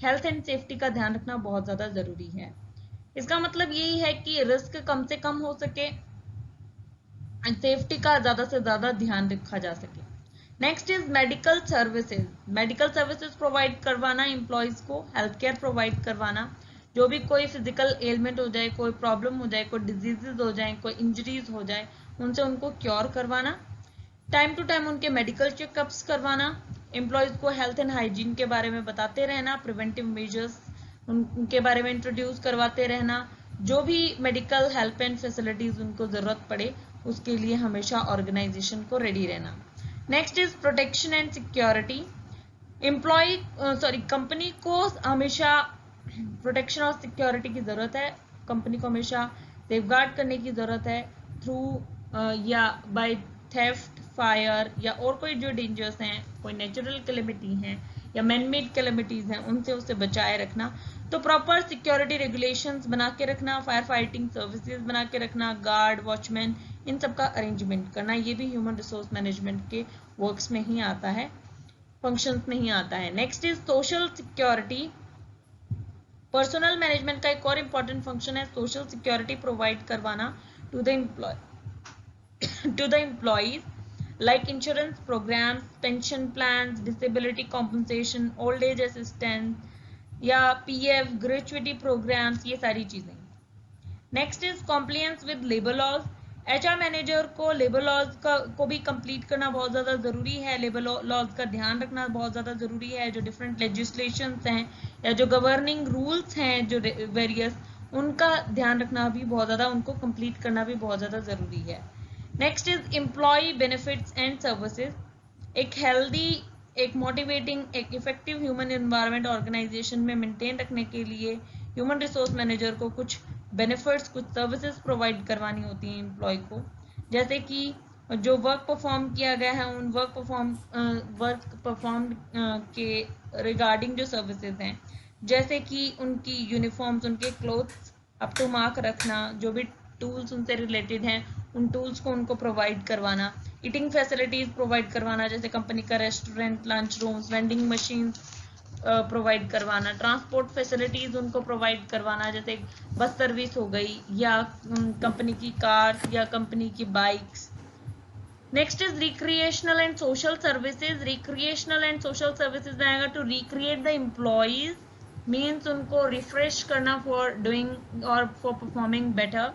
हेल्थ एंड सेफ्टी का ध्यान रखना बहुत ज़्यादा ज़रूरी है। इसका मतलब यही है कि रिस्क कम से कम हो सके, सेफ्टी का ज़्यादा से ज़्यादा ध्यान रखा जा सके। Next is medical services. Medical services provide करवाना एम्प्लॉयज़ को, हेल्थ केयर प्रोवाइड करवाना, जो भी कोई फिजिकल एलिमेंट हो जाए, कोई प्रॉब्लम हो जाए, कोई डिजीजेज हो जाए, कोई इंजरीज हो जाए, उनसे उनको क्योर करवाना, टाइम टू टाइम उनके मेडिकल चेकअप्स करवाना, एम्प्लॉयज को हेल्थ एंड हाइजीन के बारे में बताते रहना, प्रिवेंटिव मेजर्स उनके बारे में इंट्रोड्यूस करवाते रहना, जो भी मेडिकल हेल्प एंड फैसिलिटीज उनको जरूरत पड़े उसके लिए हमेशा ऑर्गेनाइजेशन को रेडी रहना। Next is protection and security. Company को हमेशा प्रोटेक्शन और सिक्योरिटी की जरूरत है, कंपनी को हमेशा सेफगार्ड करने की जरूरत है थ्रू या बाय थेफ्ट, फायर या और कोई जो डेंजर्स हैं, कोई नेचुरल कैलेमिटी हैं या मैनमेड कैलेमिटीज हैं, उनसे उसे बचाए रखना। तो प्रॉपर सिक्योरिटी रेगुलेशंस बना के रखना, फायर फाइटिंग सर्विसेज बना के रखना, गार्ड, वॉचमैन, इन सब का अरेंजमेंट करना, ये भी ह्यूमन रिसोर्स मैनेजमेंट के वर्क्स में ही आता है, फंक्शंस में ही आता है। Next is social security. Personnel management का एक और इम्पॉर्टेंट फंक्शन है सोशल सिक्योरिटी प्रोवाइड करवाना to the employees, like insurance programs, pension plans, disability compensation, old age assistance या PF, gratuity programs, ये सारी चीजें। Next is compliance with labour laws. HR manager को लेबर लॉज को भी complete करना बहुत ज़्यादा ज़रूरी है, लेबर लॉज का ध्यान रखना बहुत ज़्यादा ज़रूरी है, जो डिफरेंट लेजिस्लेशंस हैं या जो गवर्निंग रूल्स हैं जो वेरियस, उनका ध्यान रखना भी बहुत ज़्यादा, उनको कंप्लीट करना भी बहुत ज़्यादा ज़रूरी है। Next is employee benefits and services. एक हेल्दी, एक मोटिवेटिंग, एक इफेक्टिव ह्यूमन एनवायरनमेंट ऑर्गेनाइजेशन में मेंटेन रखने के लिए ह्यूमन रिसोर्स मैनेजर को कुछ बेनिफिट्स, कुछ सर्विसेज प्रोवाइड करवानी होती हैं एम्प्लॉय को, जैसे कि जो वर्क परफॉर्म किया गया है उन वर्क परफॉर्म के रिगार्डिंग जो सर्विसेज हैं, जैसे कि उनकी यूनिफॉर्म्स, उनके क्लोथ्स अप टू मार्क रखना, जो भी टूल्स उनसे रिलेटेड हैं उन टूल्स को उनको प्रोवाइड करवाना, ईटिंग फैसिलिटीज प्रोवाइड करवाना, जैसे कंपनी का restaurant, lunch rooms, vending machine provide करवाना, ट्रांसपोर्ट फैसिलिटीज उनको प्रोवाइड करवाना, जैसे बस सर्विस हो गई या कंपनी की कार या कंपनी की bikes. Next is recreational and social services. Recreational and social services में आएगा to recreate the employees, means उनको रिफ्रेश करना फॉर डूइंग और फॉर परफॉर्मिंग बेटर,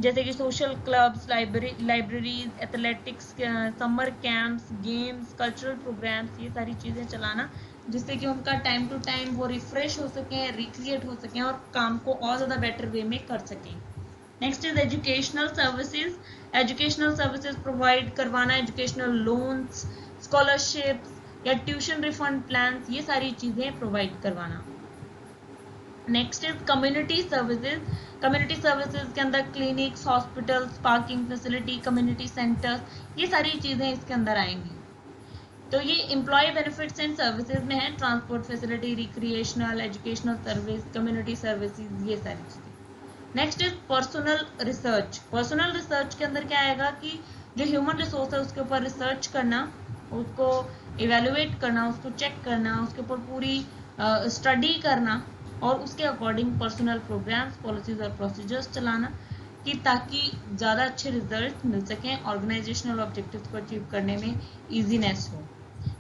जैसे कि social clubs, libraries, athletics, summer camps, games, cultural programmes, ये सारी चीज़ें चलाना जिससे कि उनका टाइम टू टाइम वो रिफ्रेश हो सकें, रिक्रिएट हो सकें और काम को और ज़्यादा बेटर वे में कर सकें। Next is educational services. Educational services provide करवाना, एजुकेशनल लोन्स, स्कॉलरशिप्स या ट्यूशन रिफंड प्लान, ये सारी चीज़ें प्रोवाइड करवाना। Next is community services. Community services के अंदर clinics, hospitals, parking facility, community centres, ये सारी चीज़ें इसके अंदर आएंगी। तो ये एम्प्लॉय बेनिफिट्स एंड सर्विसेज में है, transport facility, recreational, educational service, community services, ये सारी चीज़ें। Next is personnel research. Personal research के अंदर क्या आएगा कि जो ह्यूमन रिसोर्स है उसके ऊपर रिसर्च करना, उसको इवेलुएट करना, उसको चेक करना, उसके ऊपर पूरी स्टडी करना और उसके अकॉर्डिंग पर्सनल प्रोग्राम्स, पॉलिसीज और प्रोसीजर्स चलाना कि ताकि ज़्यादा अच्छे रिजल्ट मिल सकें, ऑर्गेनाइजेशनल ऑब्जेक्टिव्स को अचीव करने में ईजीनेस हो।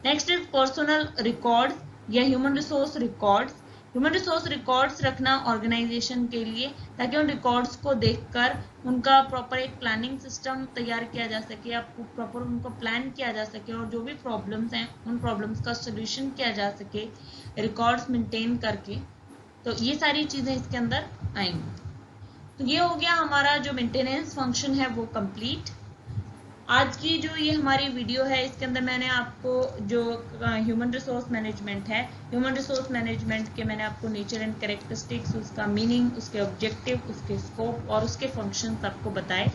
नेक्स्ट इज पर्सनल रिकॉर्ड्स या human resource records. Human resource records रखना ऑर्गेनाइजेशन के लिए ताकि उन रिकॉर्ड्स को देखकर उनका प्रॉपर एक प्लानिंग सिस्टम तैयार किया जा सके, आपको प्रॉपर उनको प्लान किया जा सके और जो भी प्रॉब्लम्स हैं उन प्रॉब्लम्स का सोल्यूशन किया जा सके रिकॉर्ड्स मेंटेन करके। तो ये सारी चीज़ें इसके अंदर आएंगी। तो ये हो गया हमारा जो मेंटेनेंस फंक्शन है वो कंप्लीट। आज की जो ये हमारी वीडियो है इसके अंदर मैंने आपको जो ह्यूमन रिसोर्स मैनेजमेंट है, ह्यूमन रिसोर्स मैनेजमेंट के मैंने आपको नेचर एंड कैरेक्टरिस्टिक्स, उसका मीनिंग, उसके ऑब्जेक्टिव, उसके स्कोप और उसके फंक्शंस आपको बताए।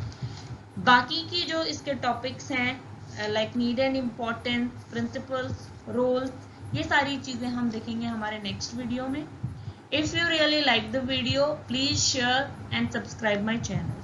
बाकी की जो इसके टॉपिक्स हैं like need and importance, principles, roles, ये सारी चीज़ें हम देखेंगे हमारे नेक्स्ट वीडियो में। If you really like the video, please share and subscribe my channel.